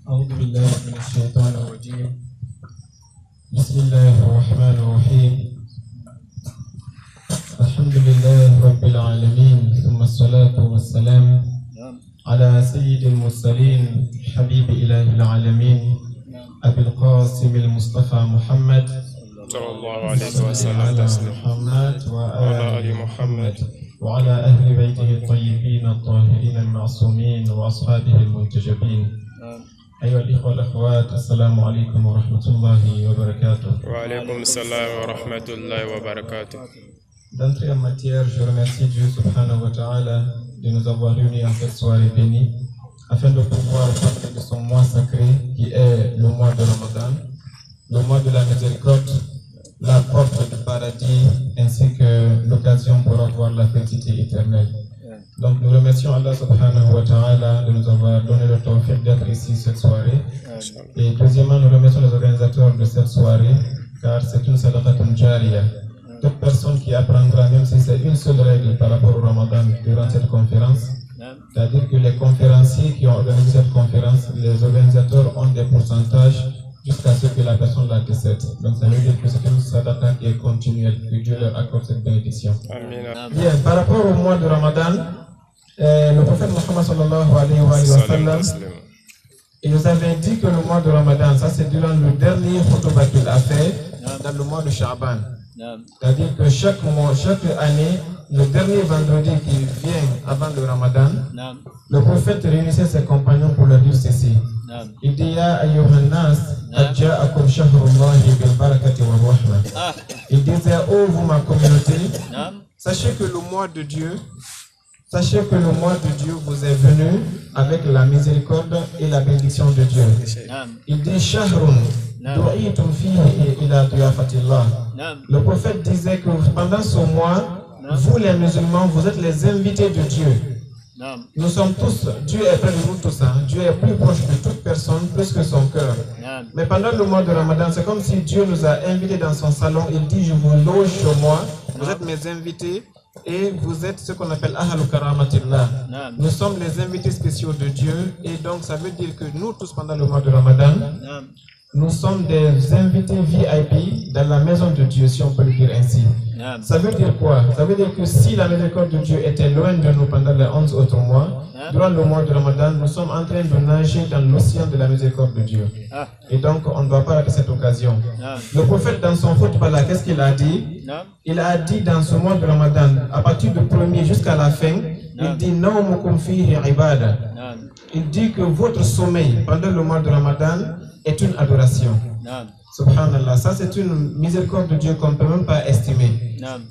أعوذ بالله من الشيطان الرجيم. بسم الله الرحمن الرحيم. الحمد لله رب العالمين، ثم الصلاة والسلام على سيد المرسلين حبيب إله العالمين أبي القاسم المصطفى محمد صلى الله عليه وسلم على محمد وآل محمد وعلى أهل بيته الطيبين الطاهرين المعصومين وأصحابه المنتجبين. أيها الإخوة والأخوات، السلام عليكم ورحمة الله وبركاته. وعليكم السلام ورحمة الله وبركاته. D'entrée en matière, je remercie Dieu subhanahu wa ta'ala de nous avoir réunis en cette soirée bénie afin de pouvoir parler de son mois sacré qui est le mois de Ramadan, le mois de la miséricorde, la porte du paradis ainsi que l'occasion pour avoir la félicité éternelle. Donc nous remercions Allah subhanahu wa ta'ala de nous avoir donné le tawfiq d'être ici cette soirée. Et deuxièmement, nous remercions les organisateurs de cette soirée car c'est une sadaqatun jariyah. Toute personne qui apprendra, même si c'est une seule règle par rapport au Ramadan durant cette conférence, c'est-à-dire que les conférenciers qui ont organisé cette conférence, les organisateurs ont des pourcentages jusqu'à ce que la personne la décède. Donc ça veut dire que c'est une sadaqa qui est continuelle, que Dieu leur accorde cette bénédiction. Bien, par rapport au mois de Ramadan, le prophète Muhammad sallallahu alayhi wa sallam, il nous avait dit que le mois de Ramadan, ça c'est durant le dernier khutbah qu'il a fait dans le mois de Sha'ban. C'est-à-dire que chaque année, le dernier vendredi qui vient avant le Ramadan, le prophète réunissait ses compagnons pour leur dire ceci. Il dit Ya ayyuhan nas, adja'akum shahrullahi bil barakati wa rahma. Il disait, oh vous ma communauté, sachez que le mois de Dieu vous est venu avec la miséricorde et la bénédiction de Dieu. Il dit Shahrun du'itum fihi ila diyafatillah. Le prophète disait que pendant ce mois, vous les musulmans, vous êtes les invités de Dieu. Nous sommes tous, Dieu est près de nous tous, Dieu est plus proche de toute personne, plus que son cœur. Mais pendant le mois de Ramadan, c'est comme si Dieu nous a invités dans son salon. Il dit, je vous loge chez moi, vous êtes mes invités et vous êtes ce qu'on appelle Ahalu Karamatillah. Nous sommes les invités spéciaux de Dieu et donc ça veut dire que nous tous pendant le mois de Ramadan, nous sommes des invités VIP dans la maison de Dieu, si on peut le dire ainsi. Ça veut dire quoi? Ça veut dire que si la miséricorde de Dieu était loin de nous pendant les 11 autres mois, durant le mois de Ramadan, nous sommes en train de nager dans l'océan de la miséricorde de Dieu. Et donc, on ne doit pas rater cette occasion. Le prophète, dans son khutbah là, qu'est-ce qu'il a dit? Il a dit dans ce mois de Ramadan, à partir du premier jusqu'à la fin, il dit Nawmukum fihi ibada. Il dit que votre sommeil pendant le mois de Ramadan est une adoration. Subhanallah, ça c'est une miséricorde de Dieu qu'on ne peut même pas estimer.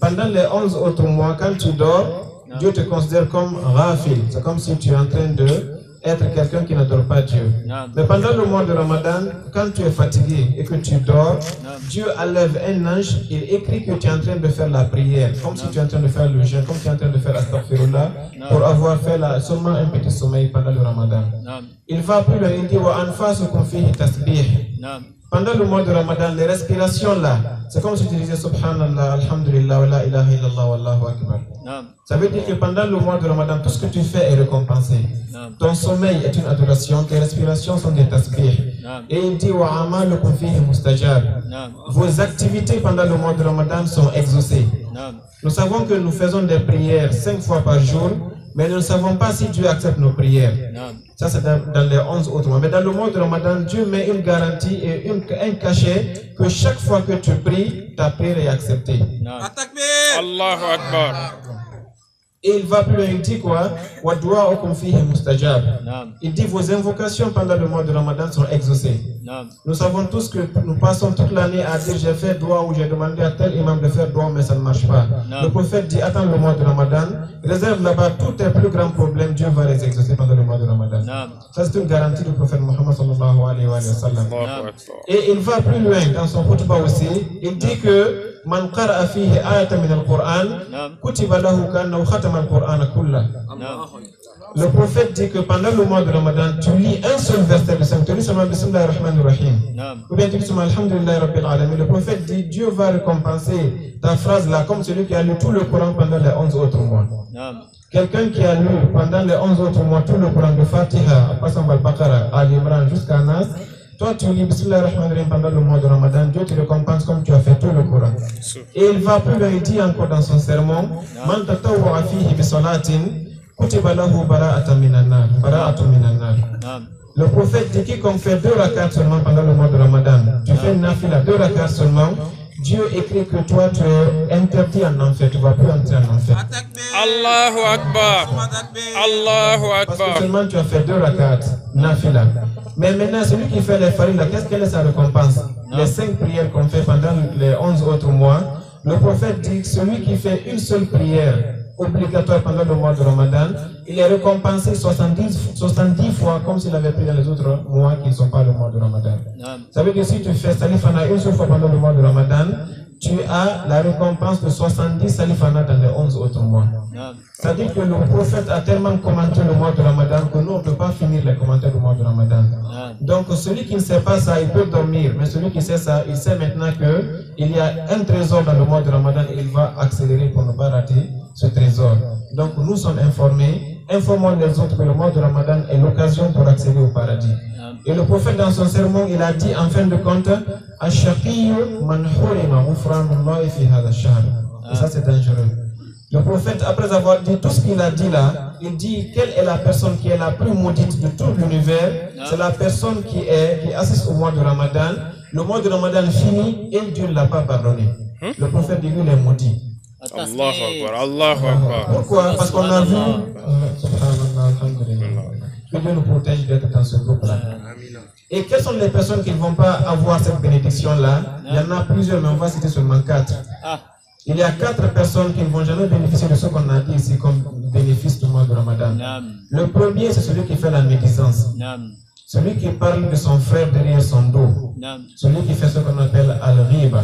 Pendant les 11 autres mois, quand tu dors, Dieu te considère comme ghafil. C'est comme si tu es en train d'être quelqu'un qui n'adore pas Dieu. Mais pendant le mois de Ramadan, quand tu es fatigué et que tu dors, Dieu enlève un ange, il écrit que tu es en train de faire la prière, comme si tu es en train de faire le jeûne, comme si tu es en train de faire astaghfirullah, pour avoir fait seulement un petit sommeil pendant le Ramadan. Il va plus loin, il dit wa anfasukum fihi tasbih. Pendant le mois de Ramadan, les respirations là, c'est comme si tu disais Subhanallah, Alhamdulillah, wa la ilaha illallah, wallahu akbar. Ça veut dire que pendant le mois de Ramadan, tout ce que tu fais est récompensé. Ton sommeil est une adoration, tes respirations sont des tasbih. Et il dit wa amalukum fihi mustajab. Vos activités pendant le mois de Ramadan sont exaucées. Nous savons que nous faisons des prières 5 fois par jour, mais nous ne savons pas si Dieu accepte nos prières. Ça c'est dans les 11 autres mois. Mais dans le mois de Ramadan, Dieu met une garantie et un cachet que chaque fois que tu pries, ta prière est acceptée. Allahu Akbar. Et il va plus loin, il dit quoi? Il dit vos invocations pendant le mois de Ramadan sont exaucées. Nous savons tous que nous passons toute l'année à dire j'ai fait doigt ou j'ai demandé à tel imam de faire doigt mais ça ne marche pas. Le prophète dit attends le mois de Ramadan, réserve là-bas tous tes plus grands problèmes, Dieu va les exaucer pendant le mois de Ramadan. Ça c'est une garantie du prophète Muhammad sallallahu alayhi wa sallam. Et il va plus loin dans son khutbah aussi, il dit que Man qara'a fihi ayatan min al-Qur'an, kutiba lahu ka'annahu khatama al-Qur'ana kullah. Le prophète dit que pendant le mois de Ramadan, tu lis un seul verset de Saint, tu lis seulement Bismillah ar-Rahman ar-Rahim. Ou bien tu lis seulement Alhamdulillah Rabbil Alamin. Le prophète dit Dieu va récompenser ta phrase là comme celui qui a lu tout le Coran pendant les 11 autres mois. Quelqu'un qui a lu pendant les 11 autres mois tout le Coran de Fatiha, en passant par Baqara, Al-Imran jusqu'à Nas, toi tu lis Bismillah ar-Rahman ar-Rahim pendant le mois de Ramadan, Dieu te récompense comme tu as fait tout le Coran. Et il va plus loin, il dit encore dans son sermon, Man tatawwa'a fihi bi salatin, kutiba lahu bara'atun minan nar. Le prophète dit quiconque fait 2 rakats seulement pendant le mois de Ramadan, tu fais une nafila 2 rakats seulement, Dieu écrit que toi tu es interdit en enfer, tu ne vas plus entrer en enfer. Allahu Akbar. Allahu Parce que Akbar. seulement tu as fait 2 rakats, nafila. Mais maintenant, celui qui fait les farines, quelle est sa récompense? Les 5 prières qu'on fait pendant les 11 autres mois, le prophète dit que celui qui fait une seule prière obligatoire pendant le mois de Ramadan, il est récompensé 70 fois comme s'il avait pris dans les autres mois qui ne sont pas le mois de Ramadan. Ça veut dire que si tu fais salifana une seule fois pendant le mois de Ramadan, tu as la récompense de 70 salifana dans les 11 autres mois. C'est-à-dire que le prophète a tellement commenté le mois de Ramadan que nous on ne peut pas finir les commentaires du mois de Ramadan. Donc celui qui ne sait pas ça, il peut dormir, mais celui qui sait ça, il sait maintenant qu'il y a un trésor dans le mois de Ramadan et il va accélérer pour ne pas rater ce trésor. Donc nous sommes informés, informons les autres que le mois de Ramadan est l'occasion pour accéder au paradis. Et le prophète dans son sermon, il a dit en fin de compte, Ash-shaqiyyu man hurima ghufranullahi fi hadha ash-shahr. Et ça c'est dangereux. Le prophète, après avoir dit tout ce qu'il a dit là, il dit quelle est la personne qui est la plus maudite de tout l'univers. C'est la personne qui assiste au mois de Ramadan. Le mois de Ramadan finit et Dieu ne l'a pas pardonné. Le prophète dit lui, il est maudit. Allahu Akbar. Allahu Akbar. Pourquoi? Parce qu'on a vu, que Dieu nous protège d'être dans ce groupe-là. Et quelles sont les personnes qui ne vont pas avoir cette bénédiction-là? Il y en a plusieurs, mais on va citer seulement 4. Il y a 4 personnes qui ne vont jamais bénéficier de ce qu'on a dit ici comme bénéfice du mois de Ramadan. Le premier, c'est celui qui fait la médisance. Celui qui parle de son frère derrière son dos. Celui qui fait ce qu'on appelle al-ghiba.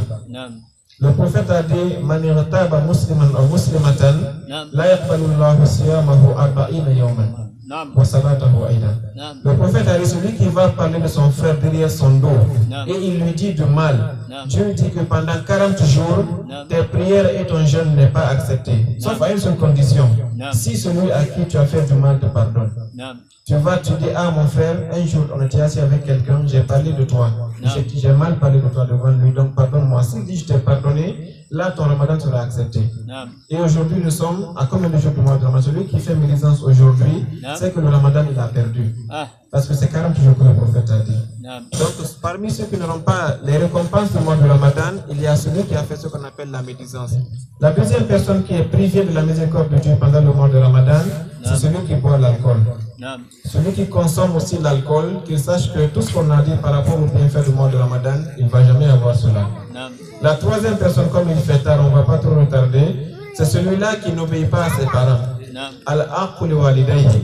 Le prophète a dit Man irtaba musliman aw muslimatan la yaqbalu Allahu siyamahu 40 yawman wa salatahu aidan. Le prophète a dit celui qui va parler de son frère derrière son dos et il lui dit du mal, Dieu dit que pendant 40 jours tes prières et ton jeûne n'est pas accepté, sauf à une seule condition, si celui à qui tu as fait du mal te pardonne. Tu dis, ah mon frère, un jour on était assis avec quelqu'un, j'ai parlé de toi, j'ai mal parlé de toi devant lui, donc pardonne-moi. S'il dit je t'ai pardonné, là ton Ramadan sera accepté. Et aujourd'hui nous sommes à combien de jours du mois de Ramadan? Celui qui fait médisance aujourd'hui, c'est que le Ramadan il a perdu. Parce que c'est 40 jours que le prophète a dit. Donc parmi ceux qui n'auront pas les récompenses du mois de Ramadan, il y a celui qui a fait ce qu'on appelle la médisance. La deuxième personne qui est privée de la miséricorde de Dieu pendant le mois de Ramadan, c'est celui qui boit l'alcool. Celui qui consomme aussi l'alcool, qu'il sache que tout ce qu'on a dit par rapport au bienfait du mois de Ramadan, il ne va jamais avoir cela. La troisième personne, comme il fait tard, on ne va pas trop retarder, c'est celui-là qui n'obéit pas à ses parents. Al-aqul walidayhi.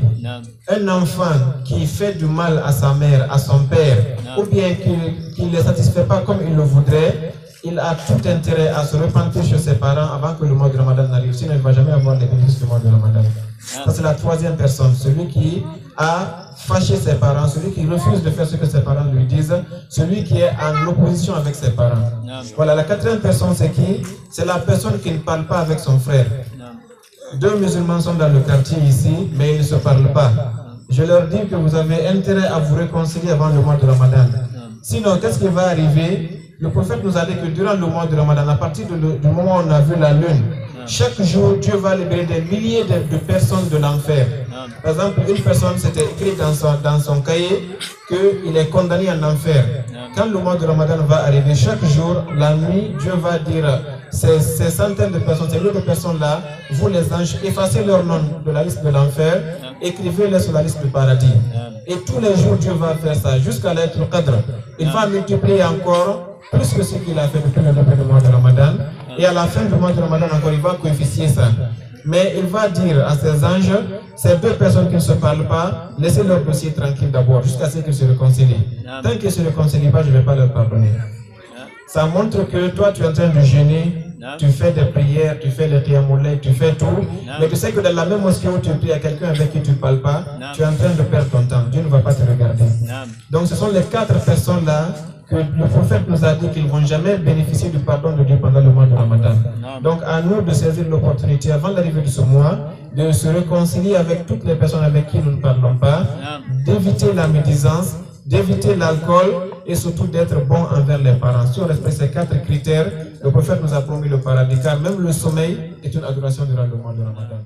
Un enfant qui fait du mal à sa mère, à son père, ou bien qui ne les satisfait pas comme il le voudrait, il a tout intérêt à se repentir chez ses parents avant que le mois de Ramadan n'arrive. Sinon, il ne va jamais avoir les bénéfices du mois de Ramadan. Ça, c'est la troisième personne. Celui qui a fâché ses parents, celui qui refuse de faire ce que ses parents lui disent, celui qui est en opposition avec ses parents. Voilà, la quatrième personne, c'est qui? C'est la personne qui ne parle pas avec son frère. 2 musulmans sont dans le quartier ici, mais ils ne se parlent pas. Je leur dis que vous avez intérêt à vous réconcilier avant le mois de Ramadan. Sinon, qu'est-ce qui va arriver? Le prophète nous a dit que durant le mois de Ramadan, à partir du moment où on a vu la lune, chaque jour, Dieu va libérer des milliers de personnes de l'enfer. Par exemple, une personne, s'était écrit dans son cahier qu'il est condamné en enfer. Quand le mois de Ramadan va arriver, chaque jour, la nuit, Dieu va dire ces centaines de personnes, ces milliers de personnes-là, vous les anges, effacez leur nom de la liste de l'enfer, écrivez-les sur la liste du paradis. Et tous les jours, Dieu va faire ça, jusqu'à l'être le cadre. Il va multiplier encore plus que ce qu'il a fait depuis le début du mois de Ramadan. Et à la fin du mois de Ramadan, encore, il va coefficier ça. Mais il va dire à ces anges, ces 2 personnes qui ne se parlent pas, laissez leur dossier tranquille d'abord, jusqu'à ce qu'ils se réconcilient. Tant qu'ils ne se réconcilient pas, je ne vais pas leur pardonner. Ça montre que toi, tu es en train de jeûner, tu fais des prières, tu fais les qiyamul-layl, tu fais tout, mais tu sais que dans la même mosquée où tu pries à quelqu'un avec qui tu ne parles pas, tu es en train de perdre ton temps. Dieu ne va pas te regarder. Donc ce sont les 4 personnes-là que le prophète nous a dit qu'ils ne vont jamais bénéficier du pardon de Dieu pendant le mois de Ramadan. Donc à nous de saisir l'opportunité avant l'arrivée de ce mois, de se réconcilier avec toutes les personnes avec qui nous ne parlons pas, d'éviter la médisance, d'éviter l'alcool et surtout d'être bon envers les parents. Si on respecte ces 4 critères, le prophète nous a promis le paradis, car même le sommeil est une adoration durant le mois de Ramadan.